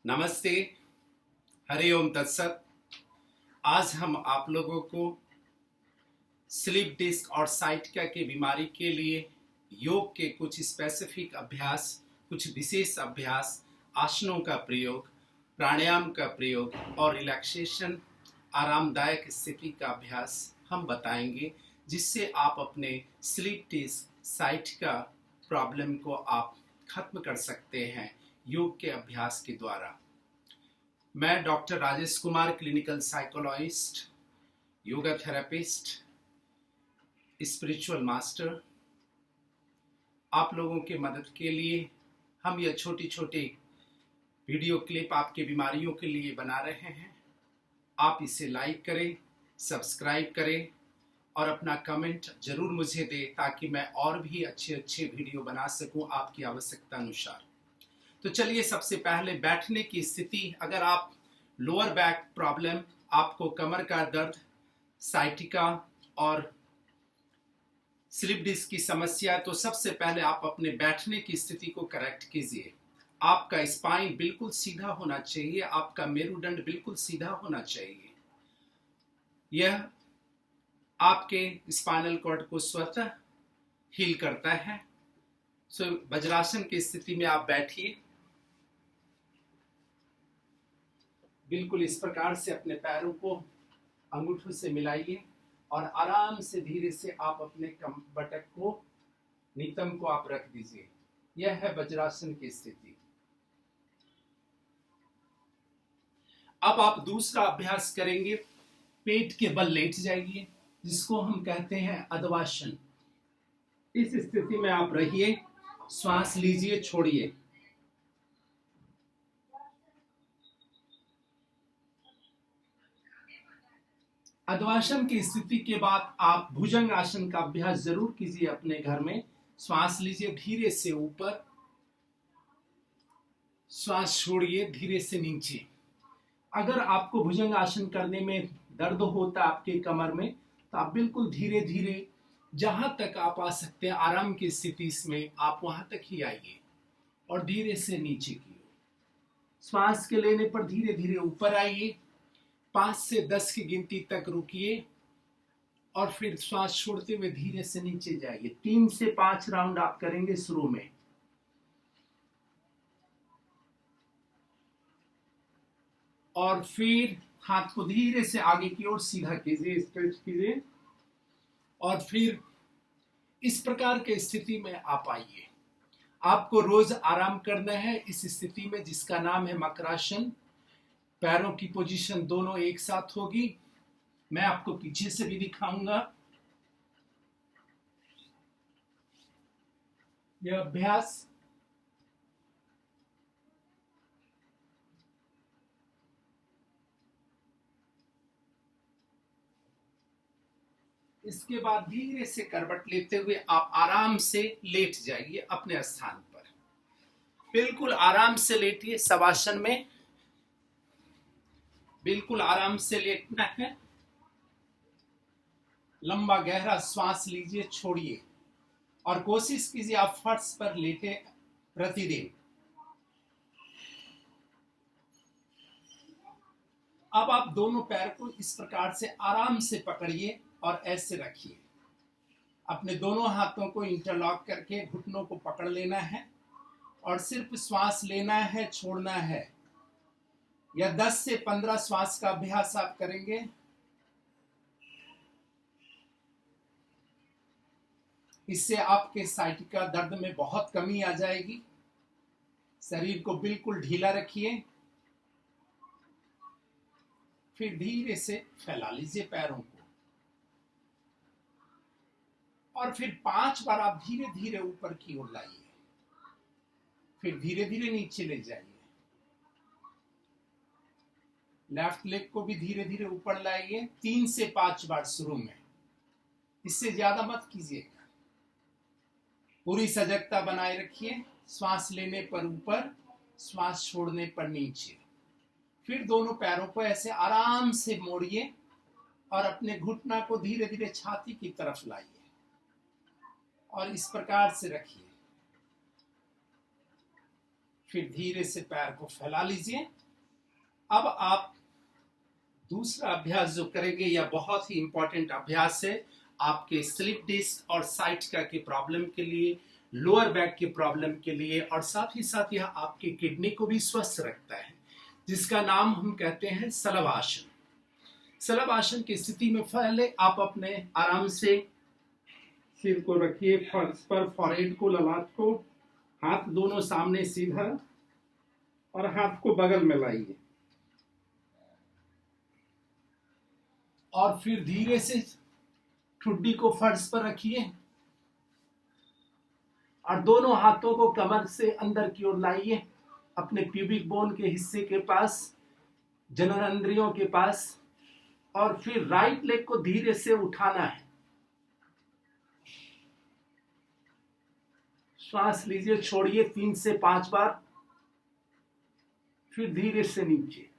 नमस्ते। हरिओम तत्सत। आज हम आप लोगों को स्लीप डिस्क और साइटिका की बीमारी के लिए योग के कुछ स्पेसिफिक अभ्यास, कुछ विशेष अभ्यास, आसनों का प्रयोग, प्राणायाम का प्रयोग और रिलैक्सेशन, आरामदायक स्थिति का अभ्यास हम बताएंगे, जिससे आप अपने स्लीप डिस्क साइटिका प्रॉब्लम को आप खत्म कर सकते हैं योग के अभ्यास के द्वारा। मैं doctor Rajesh Kumar, clinical psychologist, yoga therapist, spiritual master, आप लोगों के मदद के लिए हम यह छोटी छोटी वीडियो क्लिप आपके बीमारियों के लिए बना रहे हैं। आप इसे लाइक करें, सब्सक्राइब करें और अपना कमेंट जरूर मुझे दें, ताकि मैं और भी अच्छे अच्छे वीडियो बना सकूं आपकी आवश्यकता अनुसार। तो चलिए, सबसे पहले बैठने की स्थिति। अगर आप लोअर बैक प्रॉब्लम, आपको कमर का दर्द, साइटिका और स्लिप डिस्क की समस्या, तो सबसे पहले आप अपने बैठने की स्थिति को करेक्ट कीजिए। आपका स्पाइन बिल्कुल सीधा होना चाहिए, आपका मेरुदंड बिल्कुल सीधा होना चाहिए। यह आपके स्पाइनल कॉर्ड को स्वतः हील करता है। सो वज्रासन की स्थिति में आप बैठिए। बिल्कुल इस प्रकार से अपने पैरों को अंगूठों से मिलाइए और आराम से धीरे से आप अपने बटक को, नितंब को आप रख दीजिए। यह है वज्रासन की स्थिति। अब आप दूसरा अभ्यास करेंगे। पेट के बल लेट जाइए, जिसको हम कहते हैं अधवासन। इस स्थिति में आप रहिए, श्वास लीजिए, छोड़िए। अधवासन की स्थिति के बाद आप भुजंग आसन का अभ्यास जरूर कीजिए अपने घर में। श्वास लीजिए धीरे से ऊपर, श्वास छोड़िए धीरे से नीचे। अगर आपको भुजंग आसन करने में दर्द होता है आपके कमर में, तो आप बिल्कुल धीरे धीरे जहां तक आप आ सकते हैं आराम की स्थिति में, आप वहां तक ही आइए और धीरे से नीचे की ओर। श्वास के लेने पर धीरे धीरे ऊपर आइए, 5 से 10 की गिनती तक रुकिए और फिर श्वास छोड़ते हुए धीरे से नीचे जाइए। 3 से 5 राउंड आप करेंगे शुरू में। और फिर हाथ को धीरे से आगे की ओर सीधा कीजिए, स्ट्रेच कीजिए और फिर इस प्रकार के स्थिति में आप आइए। आपको रोज आराम करना है इस स्थिति में, जिसका नाम है मकरासन। पैरों की पोजीशन दोनों एक साथ होगी। मैं आपको पीछे से भी दिखाऊंगा। यह अभ्यास इसके बाद धीरे से करवट लेते हुए आप आराम से लेट जाइए अपने स्थान पर। बिल्कुल आराम से लेटिए। शवासन में बिल्कुल आराम से लेटना है। लंबा गहरा श्वास लीजिए, छोड़िए और कोशिश कीजिए आप फर्श पर लेटे प्रतिदिन। अब आप दोनों पैर को इस प्रकार से आराम से पकड़िए और ऐसे रखिए। अपने दोनों हाथों को इंटरलॉक करके घुटनों को पकड़ लेना है और सिर्फ श्वास लेना है, छोड़ना है। यह 10 से 15 श्वास का अभ्यास आप करेंगे। इससे आपके साइटिका दर्द में बहुत कमी आ जाएगी। शरीर को बिल्कुल ढीला रखिए, फिर धीरे से फैला लीजिए पैरों को और फिर 5 बार आप धीरे धीरे ऊपर की ओर लाइए, फिर धीरे धीरे नीचे ले जाइए। लेफ्ट लेग को भी धीरे धीरे ऊपर लाइए, 3 से 5 बार शुरू में। इससे ज्यादा मत कीजिएगा। पूरी सजगता बनाए रखिए। श्वास लेने पर ऊपर, श्वास छोड़ने पर नीचे। फिर दोनों पैरों को ऐसे आराम से मोड़िए और अपने घुटना को धीरे धीरे छाती की तरफ लाइए और इस प्रकार से रखिए। फिर धीरे से पैर को फैला लीजिए। अब आप दूसरा अभ्यास जो करेंगे यह बहुत ही इंपॉर्टेंट अभ्यास है आपके स्लिप डिस्क और साइटिका के प्रॉब्लम के लिए, लोअर बैक के प्रॉब्लम के लिए, और साथ ही साथ यह आपके किडनी को भी स्वस्थ रखता है, जिसका नाम हम कहते हैं शलभासन। शलभासन की स्थिति में पहले आप अपने आराम से सिर को रखिए फर्श पर, फॉरहेड को, ललाट को, हाथ दोनों सामने सीधा और हाथ को बगल में लाइए और फिर धीरे से ठुड्डी को फर्श पर रखिए और दोनों हाथों को कमर से अंदर की ओर लाइए, अपने प्यूबिक बोन के हिस्से के पास, जननेंद्रियों के पास, और फिर राइट लेग को धीरे से उठाना है। श्वास लीजिए, छोड़िए 3 से 5 बार, फिर धीरे से नीचे।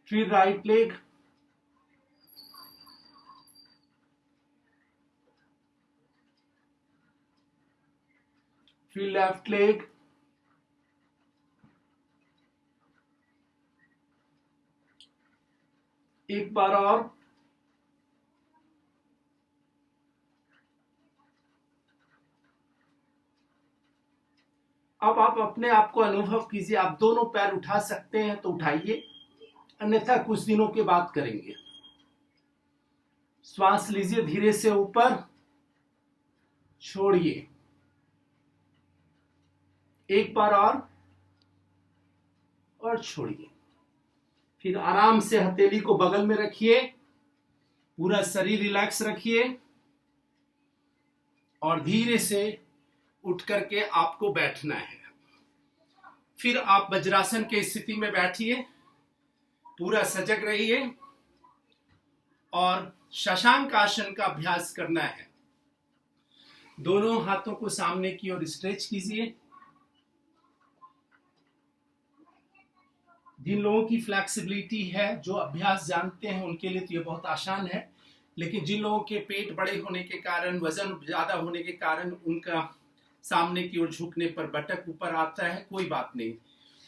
फिर राइट लेग, फिर लेफ्ट लेग, एक बार और, अब आप अपने आप को अनुभव कीजिए। आप दोनों पैर उठा सकते हैं तो उठाइए, अन्यथा कुछ दिनों के बाद करेंगे। श्वास लीजिए धीरे से ऊपर, छोड़िए, एक बार और छोड़िए। फिर आराम से हथेली को बगल में रखिए, पूरा शरीर रिलैक्स रखिए और धीरे से उठ करके आपको बैठना है। फिर आप वज्रासन के स्थिति में बैठिए, पूरा सजग रहिए और शशांक आसन का अभ्यास करना है। दोनों हाथों को सामने की ओर स्ट्रेच कीजिए। जिन लोगों की फ्लेक्सिबिलिटी है, जो अभ्यास जानते हैं, उनके लिए तो ये बहुत आसान है, लेकिन जिन लोगों के पेट बड़े होने के कारण, वजन ज्यादा होने के कारण उनका सामने की ओर झुकने पर बटक ऊपर आता है, कोई बात नहीं,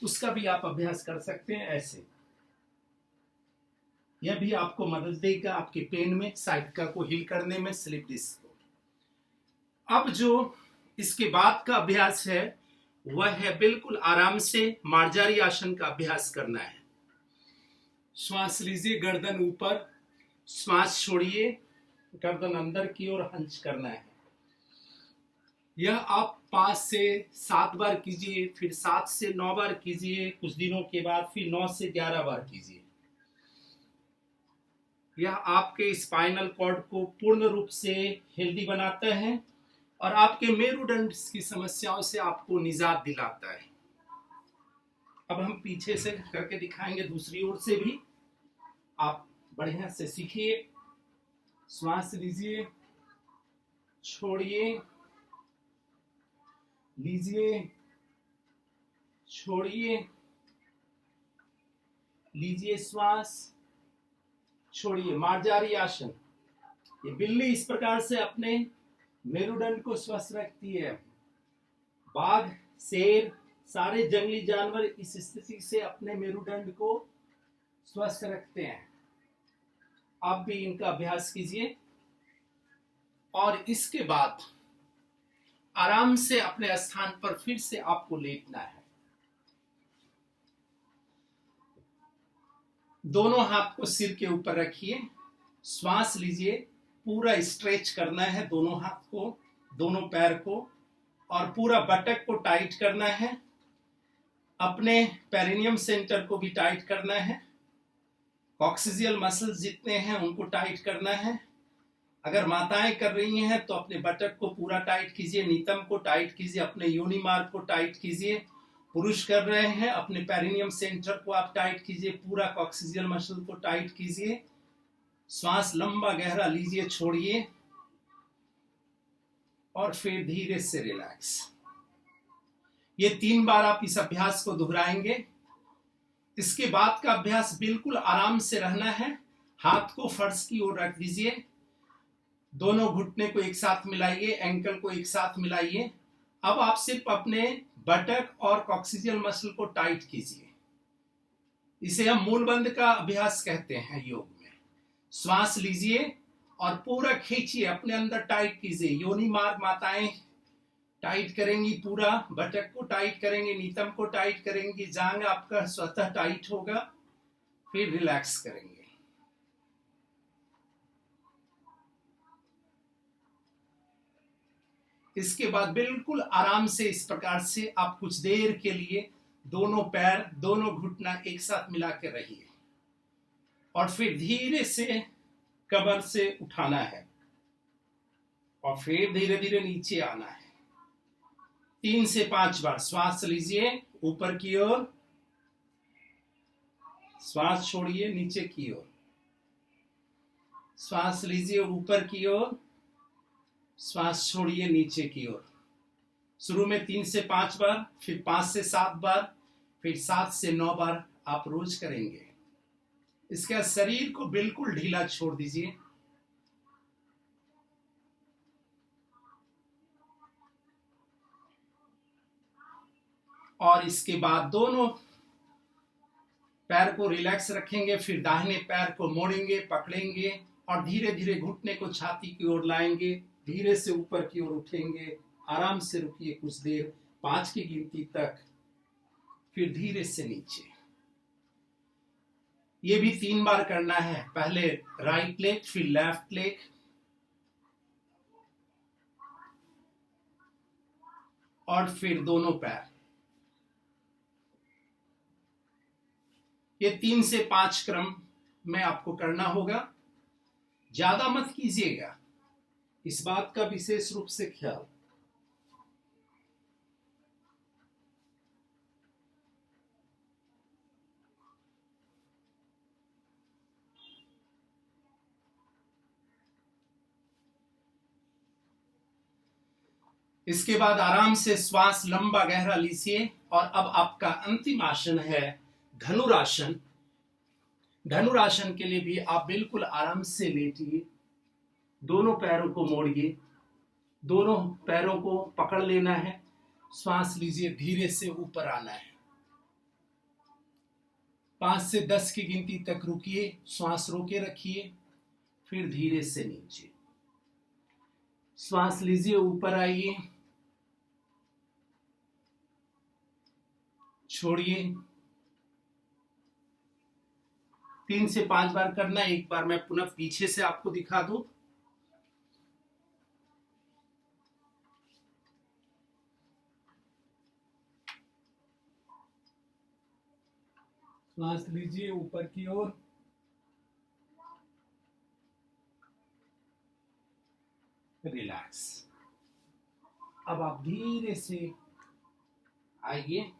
उसका भी आप अभ्यास कर सकते हैं ऐसे। यह भी आपको मदद देगा आपके पेन में, साइटिका को हील करने में, स्लिप डिस्क को। अब जो इसके बाद का अभ्यास है वह है बिल्कुल आराम से मार्जारी आसन का अभ्यास करना है। श्वास लीजिए, गर्दन ऊपर, श्वास छोड़िए, गर्दन अंदर की ओर हंच करना है। यह आप 5 से 7 बार कीजिए, फिर 7 से 9 बार कीजिए, कुछ दिनों के बाद फिर 9 से 11 बार कीजिए। यह आपके स्पाइनल कॉर्ड को पूर्ण रूप से हेल्दी बनाता है और आपके मेरुदंड की समस्याओं से आपको निजात दिलाता है। अब हम पीछे से करके दिखाएंगे, दूसरी ओर से भी आप बढ़िया से सीखिए। श्वास लीजिए, छोड़िए, लीजिए, छोड़िए, लीजिए श्वास, छोड़िए। मार्जारी आसन, ये बिल्ली इस प्रकार से अपने मेरुदंड को स्वस्थ रखती है। बाघ, शेर, सारे जंगली जानवर इस स्थिति से अपने मेरुदंड को स्वस्थ रखते हैं। आप भी इनका अभ्यास कीजिए और इसके बाद आराम से अपने स्थान पर फिर से आपको लेटना है। दोनों हाथ को सिर के ऊपर रखिए, श्वास लीजिए, पूरा स्ट्रेच करना है दोनों हाथ को, दोनों पैर को, और पूरा बटक को टाइट करना है। अपने पेरिनियम सेंटर को भी टाइट करना है। कॉक्सिजियल मसल्स जितने हैं उनको टाइट करना है। अगर माताएं कर रही हैं तो अपने बटक को पूरा टाइट कीजिए, नीतम को टाइट कीजिए, अपने योनि मार्ग को टाइट कीजिए। पुरुष कर रहे हैं, अपने पेरिनियम सेंटर को आप टाइट कीजिए, पूरा कॉक्सिजियल मसल को टाइट कीजिए। श्वास लंबा गहरा लीजिए, छोड़िए और फिर धीरे से रिलैक्स। ये 3 बार आप इस अभ्यास को दोहराएंगे। इसके बाद का अभ्यास बिल्कुल आराम से रहना है। हाथ को फर्श की ओर रख दीजिए, दोनों घुटने को एक साथ मिलाइए, एंकल को एक साथ मिलाइए। अब आप सिर्फ अपने बटक और कॉक्सिजियल मसल को टाइट कीजिए। इसे हम मूलबंध का अभ्यास कहते हैं योग में। श्वास लीजिए और पूरा खींचिए, अपने अंदर टाइट कीजिए। योनि मार्ग माताएं टाइट करेंगी, पूरा बटक को टाइट करेंगे, नीतम को टाइट करेंगी, जांघ आपका स्वतः टाइट होगा। फिर रिलैक्स करेंगे। इसके बाद बिल्कुल आराम से इस प्रकार से आप कुछ देर के लिए दोनों पैर, दोनों घुटना एक साथ मिला के रहिए और फिर धीरे से कमर से उठाना है और फिर धीरे धीरे नीचे आना है। 3 से 5 बार श्वास लीजिए ऊपर की ओर, श्वास छोड़िए नीचे की ओर, श्वास लीजिए ऊपर की ओर, श्वास छोड़िए नीचे की ओर। शुरू में 3 से 5 बार, फिर 5 से 7 बार, फिर 7 से 9 बार आप रोज करेंगे। इसके बाद शरीर को बिल्कुल ढीला छोड़ दीजिए। और इसके बाद दोनों पैर को रिलैक्स रखेंगे, फिर दाहिने पैर को मोड़ेंगे, पकड़ेंगे और धीरे धीरे घुटने को छाती की ओर लाएंगे, धीरे से ऊपर की ओर उठेंगे। आराम से रुकिए कुछ देर, 5 की गिनती तक, फिर धीरे से नीचे। ये भी 3 बार करना है। पहले राइट लेग, फिर लेफ्ट लेग, और फिर दोनों पैर। ये 3 से 5 क्रम में आपको करना होगा। ज्यादा मत कीजिएगा, इस बात का विशेष रूप से ख्याल। इसके बाद आराम से श्वास लंबा गहरा लीजिए और अब आपका अंतिम आसन है धनुरासन। धनुरासन के लिए भी आप बिल्कुल आराम से लेटिए, दोनों पैरों को मोड़िए, दोनों पैरों को पकड़ लेना है, श्वास लीजिए, धीरे से ऊपर आना है। 5 से 10 की गिनती तक रुकिए, श्वास रोके रखिए, फिर धीरे से नीचे। श्वास लीजिए, ऊपर आइए, छोड़िए। 3 से 5 बार करना। एक बार मैं पुनः पीछे से आपको दिखा दूं। श्वास लीजिए ऊपर की ओर, रिलैक्स। अब आप धीरे से आइए,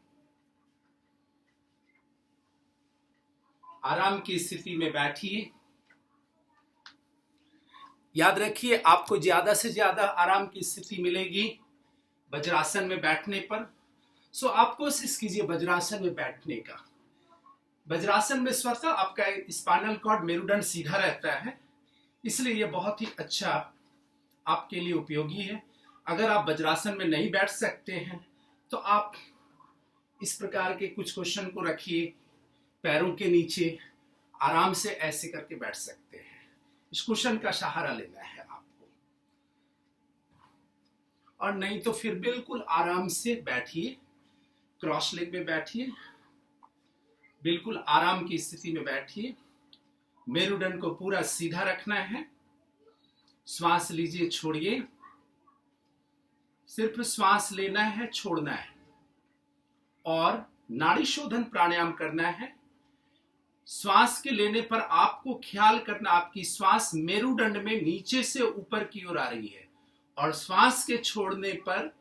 आराम की स्थिति में बैठिए। याद रखिए, आपको ज्यादा से ज्यादा आराम की स्थिति मिलेगी वज्रासन में बैठने पर। सो आप कोशिश कीजिए वज्रासन में बैठने का। वज्रासन में स्वतः आपका स्पाइनल कॉर्ड, मेरुदंड सीधा रहता है, इसलिए यह बहुत ही अच्छा आपके लिए उपयोगी है। अगर आप वज्रासन में नहीं बैठ सकते हैं तो आप इस प्रकार के कुछ क्वेश्चन को रखिए, पैरों के नीचे आराम से ऐसे करके बैठ सकते हैं। इस क्वेश्चन का सहारा लेना है आपको, और नहीं तो फिर बिल्कुल आराम से बैठिए, क्रॉस लेग में बैठिए, बिल्कुल आराम की स्थिति में बैठिए। मेरुदंड को पूरा सीधा रखना है। श्वास लीजिए, छोड़िए, सिर्फ श्वास लेना है, छोड़ना है, और नाड़ी शोधन प्राणायाम करना है। श्वास के लेने पर आपको ख्याल करना, आपकी श्वास मेरुदंड में नीचे से ऊपर की ओर आ रही है, और श्वास के छोड़ने पर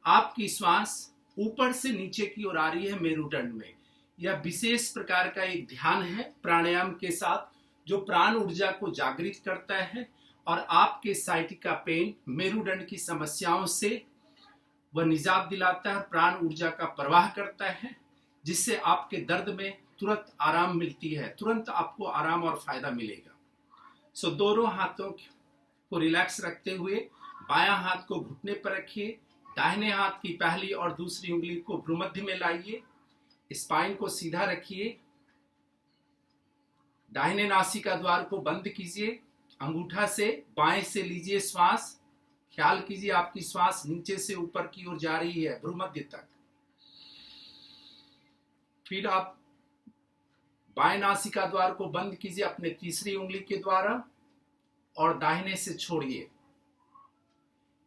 आपकी श्वास ऊपर से नीचे की ओर आ रही है मेरुदंड में। यह विशेष प्रकार का एक ध्यान है प्राणायाम के साथ, जो प्राण ऊर्जा को जागृत करता है और आपके साइटिका पेन, मेरुदंड की समस्याओं से वह निजात दिलाता है, प्राण ऊर्जा का प्रवाह करता है, जिससे आपके दर्द में तुरंत आराम मिलती है, तुरंत आपको आराम और फायदा मिलेगा। सो दोनों हाथों को रिलैक्स रखते हुए बायां हाथ को घुटने पर रखिए। दाहिने हाथ की पहली और दूसरी उंगली को भ्रूमध्य में लाइए। स्पाइन को सीधा रखिए। दाहिने नासिका द्वार को बंद कीजिए। अंगूठा से बाएं से लीजिए श्वास। ख्याल कीजिए आपकी श्वास नीचे से ऊपर की ओर जा रही है भ्रूमध्य तक। फिर आप बाएं नासिका द्वार को बंद कीजिए अपने तीसरी उंगली के द्वारा और दाहिने से छोड़िए।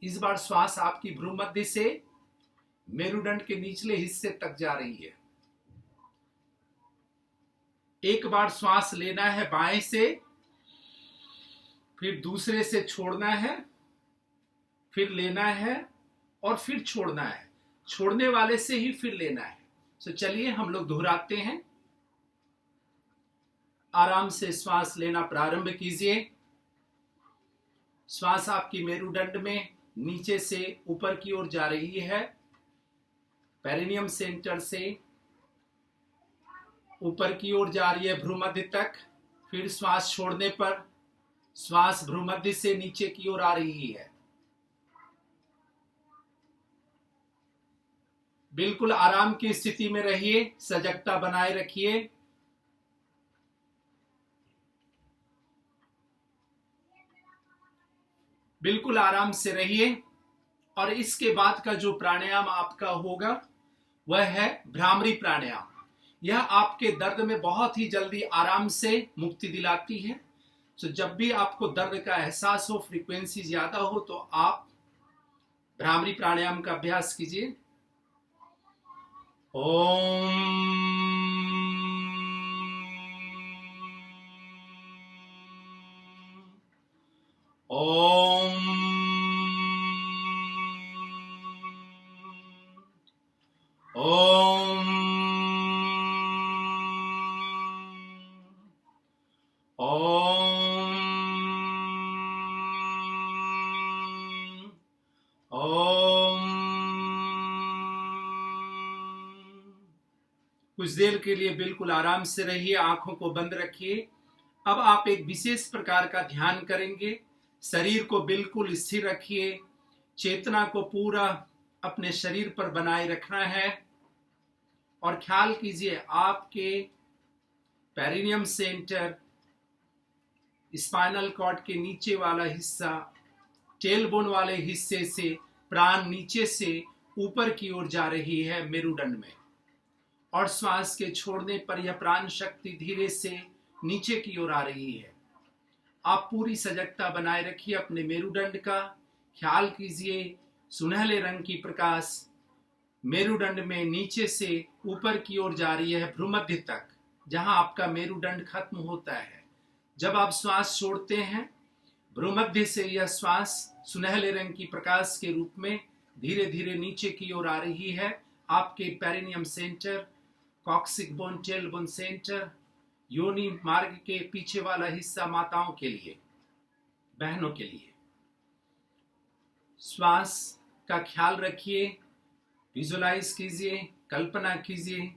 इस बार श्वास आपकी भ्रूमध्य से मेरुदंड के निचले हिस्से तक जा रही है। एक बार श्वास लेना है बाएं से, फिर दूसरे से छोड़ना है, फिर लेना है और फिर छोड़ना है। छोड़ने वाले से ही फिर लेना है। तो चलिए हम लोग दोहराते हैं। आराम से श्वास लेना प्रारंभ कीजिए। श्वास आपकी मेरुदंड में नीचे से ऊपर की ओर जा रही है। पेरिनियम सेंटर से ऊपर की ओर जा रही है भ्रूमध्य तक। फिर श्वास छोड़ने पर श्वास भ्रूमध्य से नीचे की ओर आ रही है। बिल्कुल आराम की स्थिति में रहिए, सजगता बनाए रखिए। बिल्कुल आराम से रहिए। और इसके बाद का जो प्राणायाम आपका होगा वह है भ्रामरी प्राणायाम। यह आपके दर्द में बहुत ही जल्दी आराम से मुक्ति दिलाती है। तो जब भी आपको दर्द का एहसास हो, फ्रीक्वेंसी ज्यादा हो, तो आप भ्रामरी प्राणायाम का अभ्यास कीजिए। ओम ओम ओम ओम। कुछ देर के लिए बिल्कुल आराम से रहिए, आंखों को बंद रखिए। अब आप एक विशेष प्रकार का ध्यान करेंगे। शरीर को बिल्कुल स्थिर रखिए। चेतना को पूरा अपने शरीर पर बनाए रखना है और ख्याल कीजिए आपके पेरिनियम सेंटर, स्पाइनल कॉर्ड के नीचे वाला हिस्सा, टेलबोन वाले हिस्से से प्राण नीचे से ऊपर की ओर जा रही है मेरुदंड में। और श्वास के छोड़ने पर यह प्राण शक्ति धीरे से नीचे की ओर आ रही है। आप पूरी सजगता बनाए रखिए अपने मेरुदंड का। ख्याल कीजिए सुनहले रंग की प्रकाश मेरुदंड में नीचे से ऊपर की ओर जा रही है भ्रूमध्य तक, जहां आपका मेरुदंड खत्म होता है। जब आप श्वास छोड़ते हैं, भ्रूमध्य से यह श्वास सुनहले रंग की प्रकाश के रूप में धीरे धीरे नीचे की ओर आ रही है। आपके perineum centre, coccyx bone, tailbone centre, योनि मार्ग के पीछे वाला हिस्सा माताओं के लिए, बहनों के लिए। श्वास का ख्याल रखिए, विजुलाइज कीजिए, कल्पना कीजिए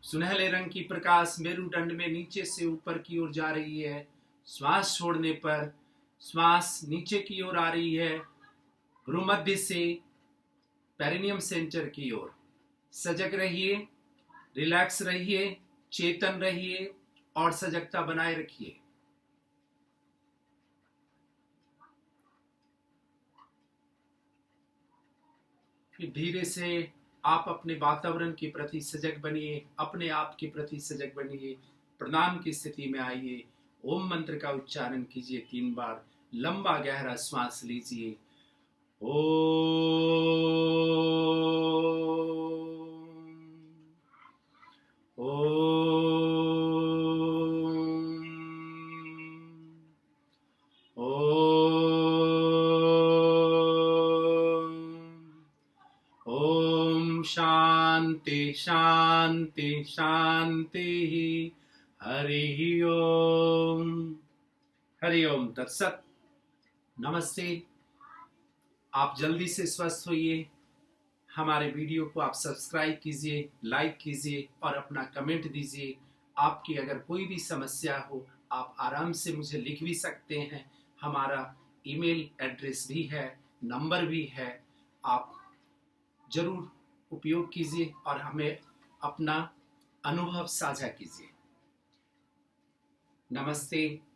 सुनहले रंग की प्रकाश मेरुदंड में नीचे से ऊपर की ओर जा रही है। श्वास छोड़ने पर श्वास नीचे की ओर आ रही है भ्रूमध्य से पेरिनियम सेंटर की ओर। सजग रहिए, रिलैक्स रहिए, चेतन रहिए और सजगता बनाए रखिए। फिर धीरे से आप अपने वातावरण के प्रति सजग बनिए, अपने आप के प्रति सजग बनिए। प्रणाम की स्थिति में आइए। ओम मंत्र का उच्चारण कीजिए 3 बार। लंबा गहरा श्वास लीजिए। ओम शांति शांति शांति। हरि ओम। हरि ओम तत्सत। नमस्ते। आप जल्दी से स्वस्थ होइए। हमारे वीडियो को आप सब्सक्राइब कीजिए, लाइक कीजिए और अपना कमेंट दीजिए। आपकी अगर कोई भी समस्या हो, आप आराम से मुझे लिख भी सकते हैं। हमारा ईमेल एड्रेस भी है, नंबर भी है। आप जरूर उपयोग कीजिए और हमें अपना अनुभव साझा कीजिए। नमस्ते।